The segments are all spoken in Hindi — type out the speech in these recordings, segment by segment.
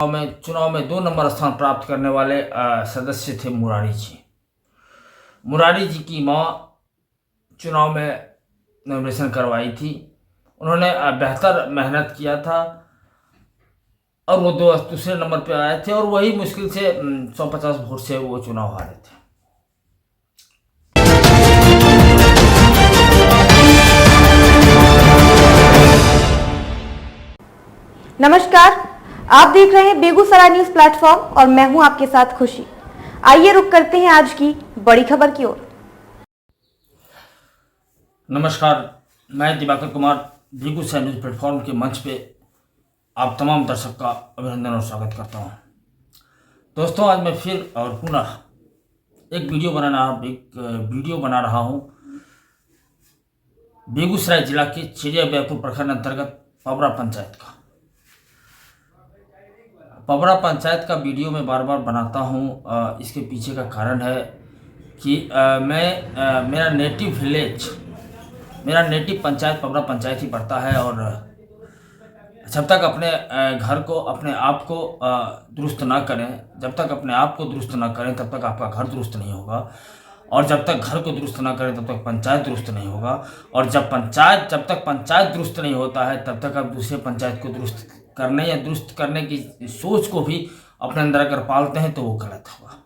चुनाव में 2 नंबर स्थान प्राप्त करने वाले सदस्य थे मुरारी जी। मुरारी जी की मां चुनाव में नॉमिनेशन करवाई थी। उन्होंने बेहतर मेहनत किया था और वो दूसरे नंबर पे आए थे और वही मुश्किल से 150 वोट से वो चुनाव हारे थे। नमस्कार, आप देख रहे हैं बेगूसराय न्यूज प्लेटफॉर्म और मैं हूं आपके साथ खुशी। आइए रुक करते हैं आज की बड़ी खबर की ओर। नमस्कार, मैं दिवाकर कुमार बेगूसराय न्यूज प्लेटफॉर्म के मंच पे आप तमाम दर्शक का अभिनंदन और स्वागत करता हूं। दोस्तों, आज मैं फिर और पुनः एक वीडियो बना रहा हूं बेगूसराय जिला के चिड़िया बैपुर प्रखंड अंतर्गत पबरा पंचायत का। पबरा पंचायत का वीडियो मैं बार बार बनाता हूँ। इसके पीछे का कारण है कि मेरा नेटिव पंचायत पबरा पंचायत ही पड़ता है और जब तक अपने घर को अपने आप को दुरुस्त ना करें, जब तक अपने आप को दुरुस्त ना करें तब तक आपका घर दुरुस्त नहीं होगा और जब तक घर को दुरुस्त ना करें तब तक पंचायत दुरुस्त नहीं होगा और जब तक पंचायत दुरुस्त नहीं होता है तब तक आप दूसरे पंचायत को दुरुस्त करने या दुरुस्त करने की सोच को भी अपने अंदर अगर पालते हैं तो वो गलत होगा।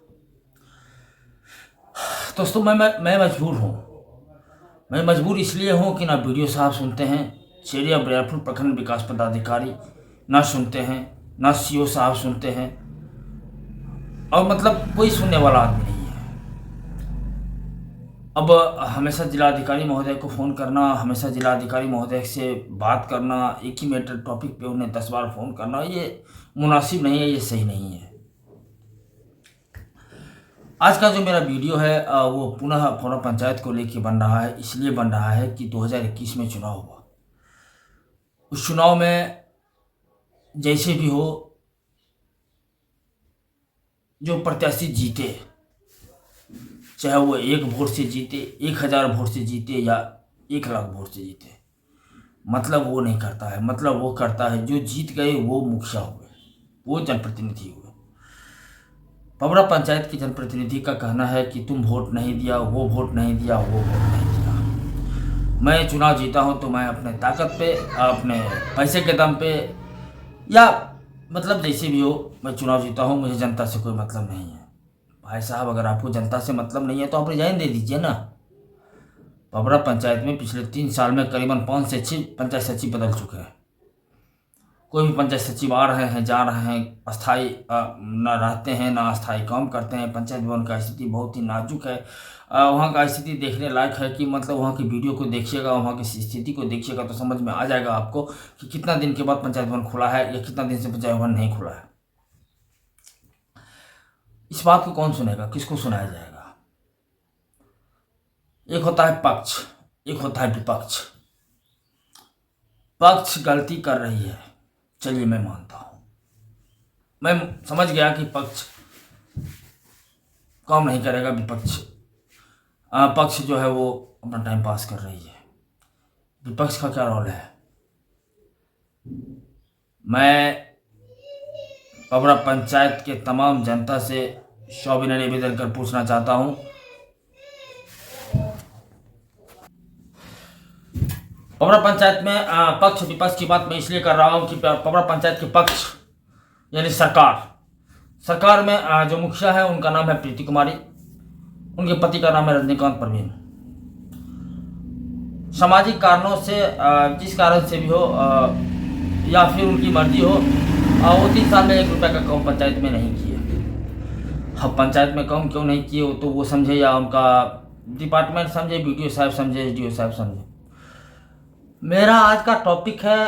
दोस्तों, मैं मजबूर हूँ। मैं मजबूर इसलिए हूँ कि ना वीडियो साहब सुनते हैं, चिड़िया बैपुर प्रखंड विकास पदाधिकारी ना सुनते हैं, ना सीओ साहब सुनते हैं और मतलब कोई सुनने वाला आदमी नहीं है। अब हमेशा जिलाधिकारी महोदय को फ़ोन करना, हमेशा जिलाधिकारी महोदय से बात करना, एक ही मैटर टॉपिक पे उन्हें 10 बार फ़ोन करना, ये मुनासिब नहीं है, ये सही नहीं है। आज का जो मेरा वीडियो है वो पुनः पबरा पंचायत को लेके बन रहा है। इसलिए बन रहा है कि 2021 में चुनाव हुआ। उस चुनाव में जैसे भी हो जो प्रत्याशी जीते, चाहे वो 1 वोट से जीते, 1000 वोट से जीते या 1 लाख वोट से जीते, मतलब वो नहीं करता है। मतलब वो करता है जो जीत गए वो मुखिया हुए, वो जनप्रतिनिधि हुए। पबरा पंचायत के जनप्रतिनिधि का कहना है कि तुम वोट नहीं दिया, वो वोट नहीं दिया, वो वोट नहीं दिया। मैं चुनाव जीता हूँ तो मैं अपने ताकत पे, अपने पैसे के दम पे या मतलब जैसे भी हो मैं चुनाव जीता हूँ। मुझे जनता से कोई मतलब नहीं है। भाई साहब, अगर आपको जनता से मतलब नहीं है तो आप रिजाइन दे दीजिए ना। पबरा पंचायत में पिछले 3 साल में करीबन 5 से 6 पंचायत सचिव बदल चुके हैं। कोई भी पंचायत सचिव आ रहे हैं, जा रहे हैं, अस्थाई ना रहते हैं, ना अस्थाई काम करते हैं। पंचायत भवन का स्थिति बहुत ही नाजुक है। वहाँ का स्थिति देखने लायक है कि मतलब वहाँ की वीडियो को देखिएगा, वहाँ की स्थिति को देखिएगा तो समझ में आ जाएगा आपको कि कितना दिन के बाद पंचायत भवन खुला है या कितना दिन से पंचायत भवन नहीं खुला है। इस बात को कौन सुनेगा, किसको सुनाया जाएगा? एक होता है पक्ष, एक होता है विपक्ष। पक्ष गलती कर रही है, चलिए मैं मानता हूं, मैं समझ गया कि पक्ष काम नहीं करेगा, पक्ष जो है वो अपना टाइम पास कर रही है। विपक्ष का क्या रोल है? मैं पबरा पंचायत के तमाम जनता से सविनय निवेदन कर पूछना चाहता हूं, पबरा पंचायत में पक्ष विपक्ष की बात मैं इसलिए कर रहा हूं कि पबरा पंचायत के पक्ष यानी सरकार में जो मुखिया है उनका नाम है प्रीति कुमारी, उनके पति का नाम है रजनीकांत प्रवीण। सामाजिक कारणों से जिस कारण से भी हो या फिर उनकी मर्जी हो, वो 3 साल में 1 रुपये का काम पंचायत में नहीं किए। अब पंचायत में काम क्यों नहीं किए तो वो समझे या उनका डिपार्टमेंट समझे, BDO साहब समझे, SDO साहब समझे। मेरा आज का टॉपिक है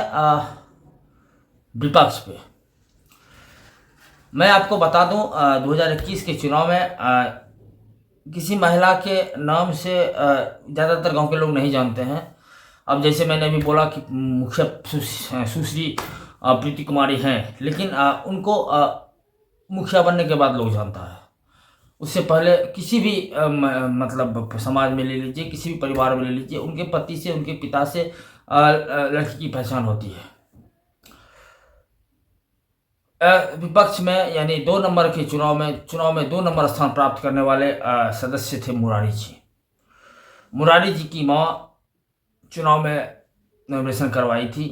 विपक्ष पे। मैं आपको बता दूं 2021 के चुनाव में किसी महिला के नाम से ज़्यादातर गांव के लोग नहीं जानते हैं। अब जैसे मैंने अभी बोला कि मुखिया सुश्री प्रीति कुमारी हैं, लेकिन उनको मुखिया बनने के बाद लोग जानता है। उससे पहले किसी भी मतलब समाज में ले लीजिए, किसी भी परिवार में ले लीजिए, उनके पति से, उनके पिता से लड़की की पहचान होती है। विपक्ष में यानी 2 नंबर के चुनाव में 2 नंबर स्थान प्राप्त करने वाले सदस्य थे मुरारी जी। मुरारी जी की मां चुनाव में नॉमिनेशन करवाई थी।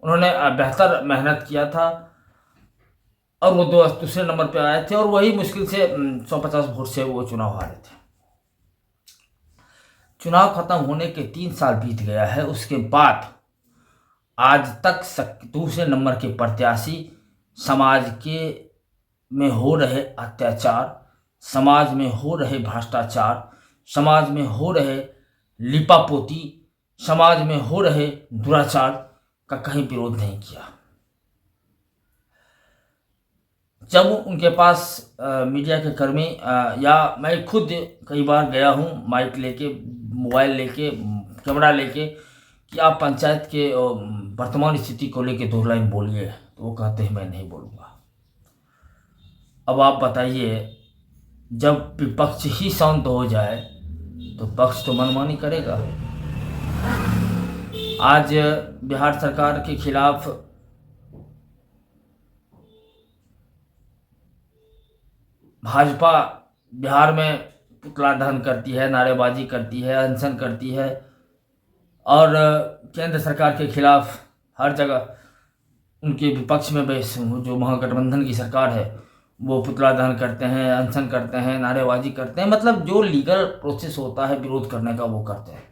उन्होंने बेहतर मेहनत किया था और वो दूसरे नंबर पे आए थे और वही मुश्किल से 150 वोट से वो चुनाव हारे थे। चुनाव खत्म होने के 3 साल बीत गया है। उसके बाद आज तक दूसरे नंबर के प्रत्याशी समाज के में हो रहे अत्याचार, समाज में हो रहे भ्रष्टाचार, समाज में हो रहे लिपापोती, समाज में हो रहे दुराचार का कहीं विरोध नहीं किया। जब उनके पास मीडिया के कर्मी या मैं खुद कई बार गया हूँ माइक लेके, मोबाइल लेके, कैमरा लेके कि आप पंचायत के वर्तमान स्थिति को लेके 2 लाइन बोलिए, तो वो कहते हैं मैं नहीं बोलूँगा। अब आप बताइए, जब विपक्ष ही शांत हो जाए तो पक्ष तो मनमानी करेगा। आज बिहार सरकार के खिलाफ भाजपा बिहार में पुतला दहन करती है, नारेबाजी करती है, अनशन करती है और केंद्र सरकार के खिलाफ हर जगह उनके विपक्ष में जो महागठबंधन की सरकार है वो पुतला दहन करते हैं, अनशन करते हैं, नारेबाजी करते हैं। मतलब जो लीगल प्रोसेस होता है विरोध करने का वो करते हैं।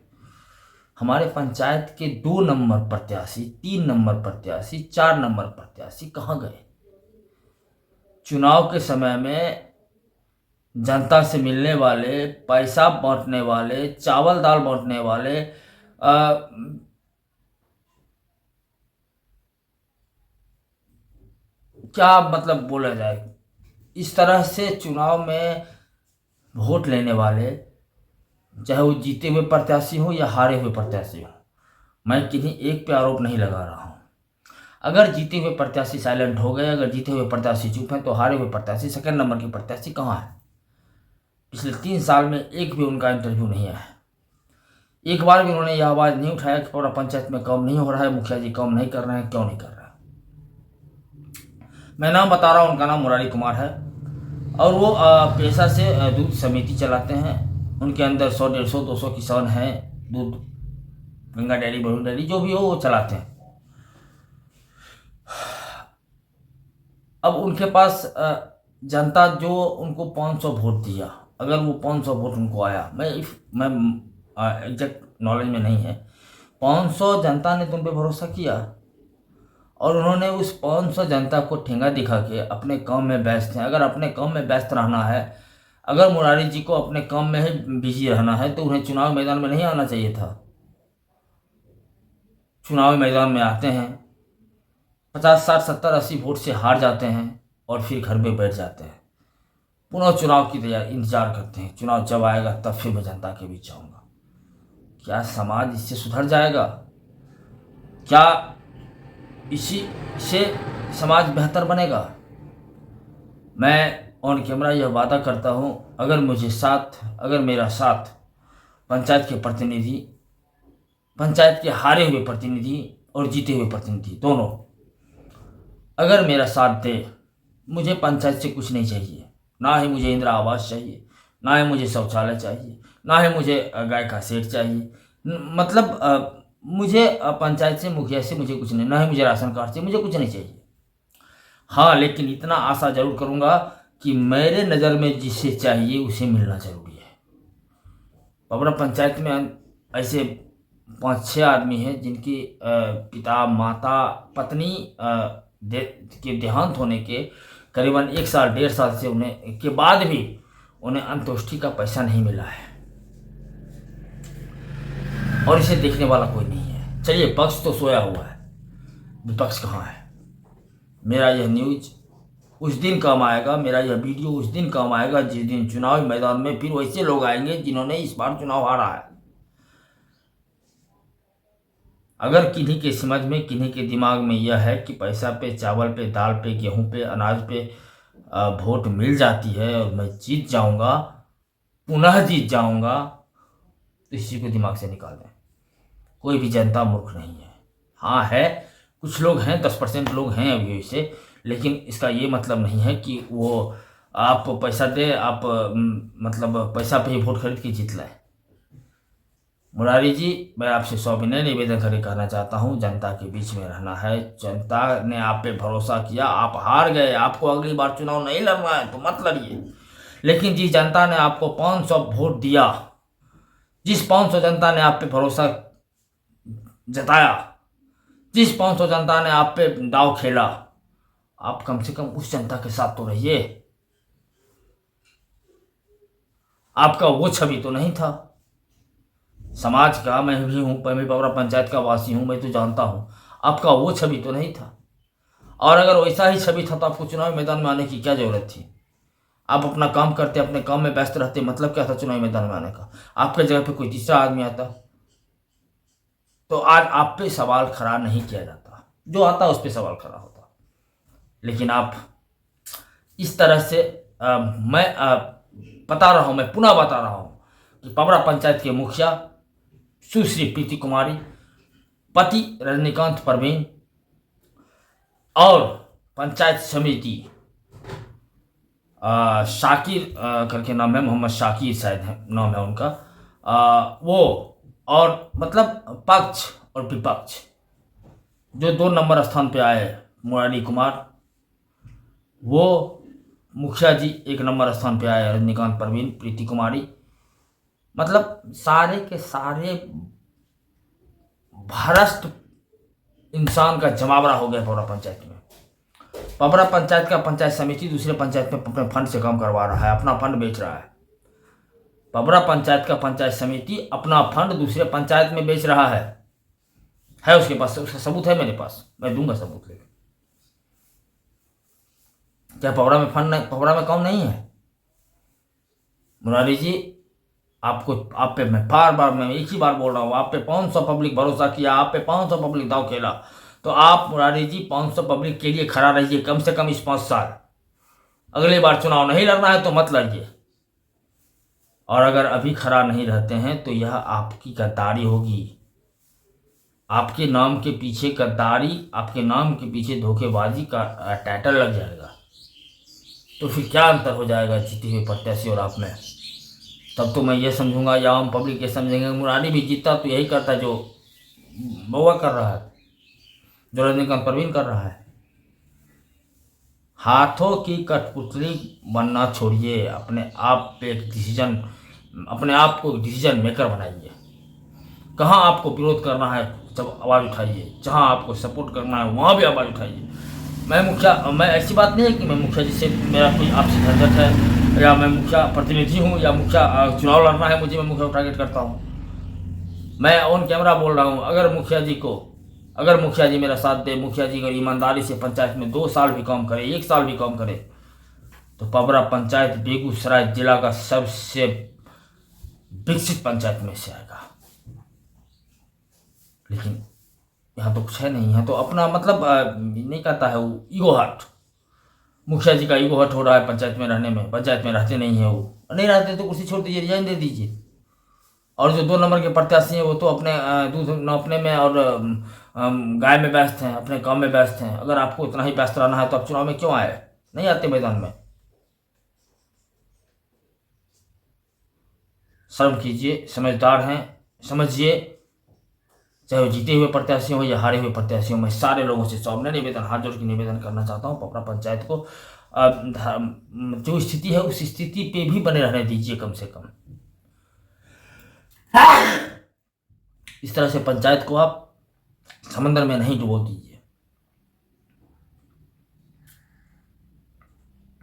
हमारे पंचायत के 2 नंबर प्रत्याशी, 3 नंबर प्रत्याशी, 4 नंबर प्रत्याशी कहाँ गए? चुनाव के समय में जनता से मिलने वाले, पैसा बांटने वाले, चावल दाल बांटने वाले, क्या मतलब बोला जाए, इस तरह से चुनाव में वोट लेने वाले, चाहे वो जीते हुए प्रत्याशी हो या हारे हुए प्रत्याशी हो, मैं किन्हीं एक पे आरोप नहीं लगा रहा हूँ। अगर जीते हुए प्रत्याशी साइलेंट हो गए, अगर जीते हुए प्रत्याशी चुप हैं, तो हारे हुए प्रत्याशी, सेकंड नंबर के प्रत्याशी कहाँ है? पिछले 3 साल में एक भी उनका इंटरव्यू नहीं आया। एक बार भी उन्होंने यह आवाज़ नहीं उठाया कि पूरा पंचायत में काम नहीं हो रहा है, मुखिया जी काम नहीं कर रहे हैं, क्यों नहीं कर रहे हैं। मैं नाम बता रहा हूँ, उनका नाम मुरारी कुमार है और वो पेशा से दूध समिति चलाते हैं। उनके अंदर 100, 150, 200 किसान हैं, दूध, गंगा डेयरी, वरुण डेयरी, जो भी हो वो चलाते हैं। अब उनके पास जनता जो उनको 500 वोट दिया, अगर वो 500 वोट उनको आया, मैं एग्जैक्ट नॉलेज में नहीं है, 500 जनता ने तुम पे भरोसा किया और उन्होंने उस 500 जनता को ठेंगा दिखा के अपने काम में व्यस्त हैं। अगर अपने काम में व्यस्त रहना है, अगर मुरारी जी को अपने काम में ही बिजी रहना है, तो उन्हें चुनाव मैदान में नहीं आना चाहिए था। चुनाव मैदान में आते हैं, 50, 60, 70, 80 वोट से हार जाते हैं और फिर घर में बैठ जाते हैं। पुनः चुनाव की तैयारी इंतजार करते हैं, चुनाव जब आएगा तब फिर मैं जनता के बीच जाऊँगा। क्या समाज इससे सुधर जाएगा? क्या इसी से समाज बेहतर बनेगा? मैं ऑन कैमरा यह वादा करता हूँ, अगर मेरा साथ पंचायत के प्रतिनिधि, पंचायत के हारे हुए प्रतिनिधि और जीते हुए प्रतिनिधि दोनों अगर मेरा साथ दे, मुझे पंचायत से कुछ नहीं चाहिए। ना ही मुझे इंदिरा आवास चाहिए, ना ही मुझे शौचालय चाहिए, ना ही मुझे गाय का सेट चाहिए। मतलब मुझे पंचायत से, मुखिया से मुझे कुछ नहीं, ना ही मुझे राशन कार्ड से मुझे कुछ नहीं चाहिए। हाँ, लेकिन इतना आशा जरूर करूँगा कि मेरे नज़र में जिसे चाहिए उसे मिलना जरूरी है। पबरा पंचायत में ऐसे 5-6 आदमी हैं जिनकी पिता, माता, पत्नी के देहांत होने के करीबन 1 साल, 1.5 साल से उन्हें के बाद भी उन्हें अंत्येष्टि का पैसा नहीं मिला है और इसे देखने वाला कोई नहीं है। चलिए, पक्ष तो सोया हुआ है, विपक्ष कहाँ है? मेरा यह न्यूज़ उस दिन काम आएगा, मेरा यह वीडियो उस दिन काम आएगा जिस दिन चुनावी मैदान में फिर वैसे लोग आएंगे जिन्होंने इस बार चुनाव हारा है। अगर किन्हीं के समझ में, किन्हीं के दिमाग में यह है कि पैसा पे, चावल पे, दाल पे, गेहूं पे, अनाज पे वोट मिल जाती है और मैं जीत जाऊंगा, पुनः जीत जाऊंगा, तो इसी को दिमाग से निकाल दें। कोई भी जनता मूर्ख नहीं है। हाँ है, कुछ लोग हैं, 10% लोग हैं अभी से, लेकिन इसका ये मतलब नहीं है कि वो आप पैसा दे, आप मतलब पैसा पे ही वोट खरीद के जीत लाए। मुरारी जी, मैं आपसे सविनय निवेदन करके कहना चाहता हूँ, जनता के बीच में रहना है। जनता ने आप पे भरोसा किया, आप हार गए, आपको अगली बार चुनाव नहीं लड़ना है तो मत लड़िए। लेकिन जिस जनता ने आपको 500 वोट दिया, जिस 500 जनता ने आप पे भरोसा जताया, जिस 500 जनता ने आप पे दाव खेला, आप कम से कम उस जनता के साथ तो रहिए। आपका वो छवि तो नहीं था समाज का। मैं भी हूँ, मैं भी पबरा पंचायत का वासी हूँ, मैं तो जानता हूँ। आपका वो छवि तो नहीं था। और अगर वैसा ही छवि था तो आपको चुनावी मैदान में आने की क्या जरूरत थी? आप अपना काम करते, अपने काम में व्यस्त रहते, मतलब क्या था चुनावी मैदान में आने का? आपके जगह पे कोई तीसरा आदमी आता तो आज आप पे सवाल खड़ा नहीं किया जाता, जो आता उस पर सवाल खड़ा होता। लेकिन आप इस तरह से मैं बता रहा हूँ, मैं पुनः बता रहा हूँ कि पबरा पंचायत के मुखिया सुश्री प्रीति कुमारी, पति रजनीकांत परवीन और पंचायत समिति शाकिर करके नाम है, मोहम्मद शाकिर शायद है नाम है उनका, वो और मतलब पक्ष और विपक्ष जो 2 नंबर स्थान पे आए, मुरारी कुमार, वो मुखिया जी 1 नंबर स्थान पे आए, रजनीकांत परवीन, प्रीति कुमारी, मतलब सारे के सारे भ्रष्ट इंसान का जमावड़ा हो गया पबरा पंचायत में। पबरा पंचायत का पंचायत समिति दूसरे पंचायत में अपने फंड से काम करवा रहा है, अपना फंड बेच रहा है। पबरा पंचायत का पंचायत समिति अपना फंड दूसरे पंचायत में बेच रहा है उसके पास, उसका सबूत है मेरे पास, मैं दूंगा सबूत लेकर। क्या पबरा में फंड नहीं, पबरा में काम नहीं है? मुरारी जी, आपको आप पे मैं बार मैं एक ही बार बोल रहा हूँ, आप पे 500 पब्लिक भरोसा किया, आप पे 500 पब्लिक दाव खेला, तो आप मुरारी जी 500 पब्लिक के लिए खड़ा रहिए कम से कम इस 5 साल। अगली बार चुनाव नहीं लड़ना है तो मत लड़िए। और अगर अभी खड़ा नहीं रहते हैं तो यह आपकी गद्दारी होगी। आपके नाम के पीछे गद्दारी, आपके नाम के पीछे धोखेबाजी का टाइटल लग जाएगा, तो फिर क्या अंतर हो जाएगा जीते हुए प्रत्याशी और आप में? तब तो मैं ये समझूंगा या आम पब्लिक ये समझेंगे मुरारी भी जीता तो यही करता जो बउआ कर रहा है, जो रजनीकांत परवीन कर रहा है। हाथों की कठपुतली बनना छोड़िए, अपने आप पे एक डिसीजन, अपने आप को डिसीजन मेकर बनाइए। कहाँ आपको विरोध करना है जब आवाज़ उठाइए, जहाँ आपको सपोर्ट करना है वहाँ भी आवाज़ उठाइए। मैं ऐसी बात नहीं है कि मैं मुखिया जी से मेरा कोई आपसी झंझट है, या मैं मुखिया प्रतिनिधि हूँ, या मुखिया चुनाव लड़ना है मुझे, मैं मुखिया को टारगेट करता हूँ। मैं ऑन कैमरा बोल रहा हूँ, अगर मुखिया जी मेरा साथ दे, मुखिया जी अगर ईमानदारी से पंचायत में 2 साल भी काम करे, 1 साल भी काम करे, तो पबरा पंचायत बेगूसराय जिला का सबसे विकसित पंचायत में से आएगा। लेकिन यहाँ तो कुछ है नहीं, यहाँ तो अपना मतलब नहीं कहता है वो ईगो हर्ट, मुखिया जी का ईगो हर्ट हो रहा है पंचायत में रहने में। पंचायत में रहते नहीं है, वो नहीं रहते तो कुर्सी छोड़ दीजिए, रिजाइन दे दीजिए। और जो 2 नंबर के प्रत्याशी हैं वो तो अपने दूध नौपने में और गाय में व्यस्त हैं, अपने काम में व्यस्त हैं। अगर आपको इतना ही व्यस्त रहना है तो आप चुनाव में क्यों आए? नहीं आते मैदान में। शर्म कीजिए, समझदार हैं, समझिए। चाहे वो जीते हुए प्रत्याशी हो या हारे हुए प्रत्याशी हो, मैं सारे लोगों से सौम्य निवेदन, हाथ जोड़ के निवेदन करना चाहता हूँ, पबरा पंचायत को जो स्थिति है उस स्थिति पे भी बने रहने दीजिए कम से कम। इस तरह से पंचायत को आप समंदर में नहीं डुबो दीजिए।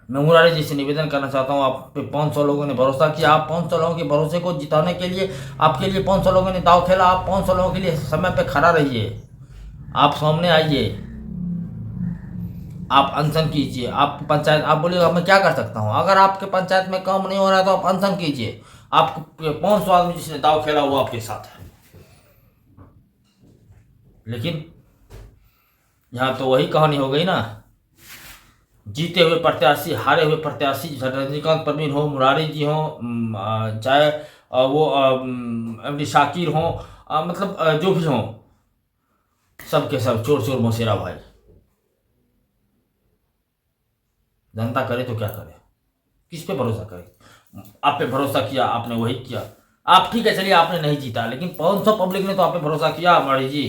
मैं मुरारी जी से निवेदन करना चाहता हूँ, आप पे 500 लोगों ने भरोसा किया, आप 500 लोगों के भरोसे को जिताने के लिए आपके लिए 500 लोगों ने दाव खेला, आप 500 लोगों के लिए समय पे खड़ा रहिए। आप सामने आइए, आप अनशन कीजिए। आप पंचायत, आप बोलिएगा मैं क्या कर सकता हूँ? अगर आपके पंचायत में काम नहीं हो रहा है तो आप अनशन कीजिए। आपको 500 आदमी जिसने दाव खेला वो आपके साथ है। लेकिन यहाँ तो वही कहानी हो गई ना, जीते हुए प्रत्याशी, हारे हुए प्रत्याशी, रजनीकांत परवीन हो, मुरारी जी हो, चाहे वो एमडी शाकिर हो, मतलब जो भी हो, सब के सब चोर चोर मौसेरा भाई। जनता करे तो क्या करे, किस पे भरोसा करे। आप पे भरोसा किया, आपने वही किया। आप ठीक है, चलिए आपने नहीं जीता, लेकिन 500 पब्लिक ने तो आप पे भरोसा किया माड़ी जी।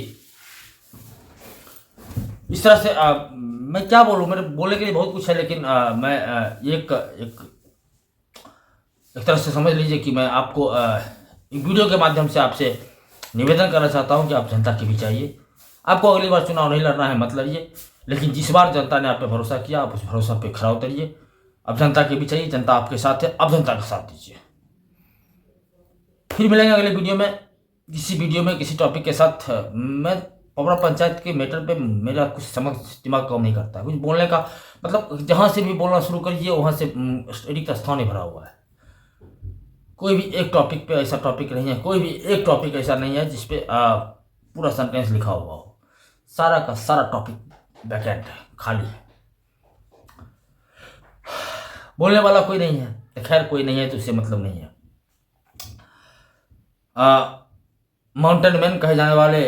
इस तरह से मैं क्या बोलूँ, मेरे बोलने के लिए बहुत कुछ है, लेकिन मैं एक तरह से समझ लीजिए कि मैं आपको एक वीडियो के माध्यम से आपसे निवेदन करना चाहता हूं कि आप जनता के बीच आइए। आपको अगली बार चुनाव नहीं लड़ना है, मत लड़िए, लेकिन जिस बार जनता ने आप पे भरोसा किया, आप उस भरोसा पे खरा उतरिए। अब जनता के बीच आइए, जनता आपके साथ है, अब जनता का साथ दीजिए। फिर मिलेंगे अगले वीडियो में, किसी वीडियो में किसी टॉपिक के साथ। मैं पवरा पंचायत के मैटर पे मेरा कुछ समझ दिमाग काम नहीं करता, कुछ बोलने का मतलब जहाँ से भी बोलना शुरू करिए वहाँ से रिक्त स्थान ही भरा हुआ है। कोई भी एक टॉपिक पे ऐसा टॉपिक नहीं है, कोई भी एक टॉपिक ऐसा नहीं है जिसपे पूरा सेंटेंस लिखा हुआ हो। सारा का सारा टॉपिक वैकेंट है, खाली है, बोलने वाला कोई नहीं है। खैर कोई नहीं है तो उससे मतलब नहीं है। माउंटेन मैन कहे जाने वाले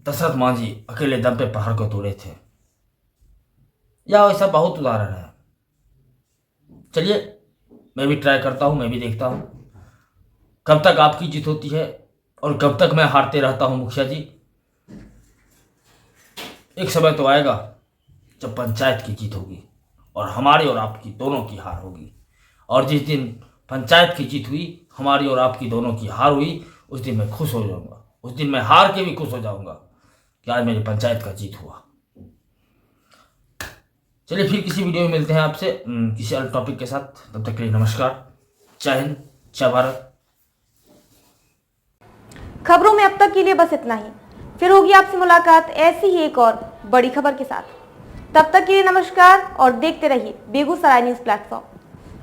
दशरथ मांझी अकेले दम पे पहाड़ को तोड़े थे, या ऐसा बहुत उदाहरण है। चलिए मैं भी ट्राई करता हूँ, मैं भी देखता हूँ कब तक आपकी जीत होती है और कब तक मैं हारते रहता हूँ। मुखिया जी, एक समय तो आएगा जब पंचायत की जीत होगी और हमारी और आपकी दोनों की हार होगी। और जिस दिन पंचायत की जीत हुई, हमारी और आपकी दोनों की हार हुई, उस दिन मैं खुश हो जाऊंगा। उस दिन मैं हार के भी खुश हो जाऊंगा कि आज मेरी पंचायत का जीत हुआ। चलिए फिर किसी वीडियो में मिलते हैं आपसे किसी अलग टॉपिक के साथ। तब तक के लिए नमस्कार, जय हिंद, जय भारत। खबरों में अब तक के लिए बस इतना ही। फिर होगी आपसे मुलाकात ऐसी ही एक और बड़ी खबर के साथ। तब तक के लिए नमस्कार और देखते रहिए बेगूसराय न्यूज प्लेटफॉर्म।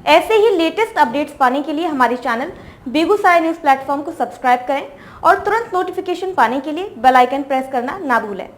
ऐसे ही लेटेस्ट अपडेट्स पाने के लिए हमारे चैनल बेगूसराय न्यूज प्लेटफॉर्म को सब्सक्राइब करें और तुरंत नोटिफिकेशन पाने के लिए बेल आइकन प्रेस करना ना भूलें।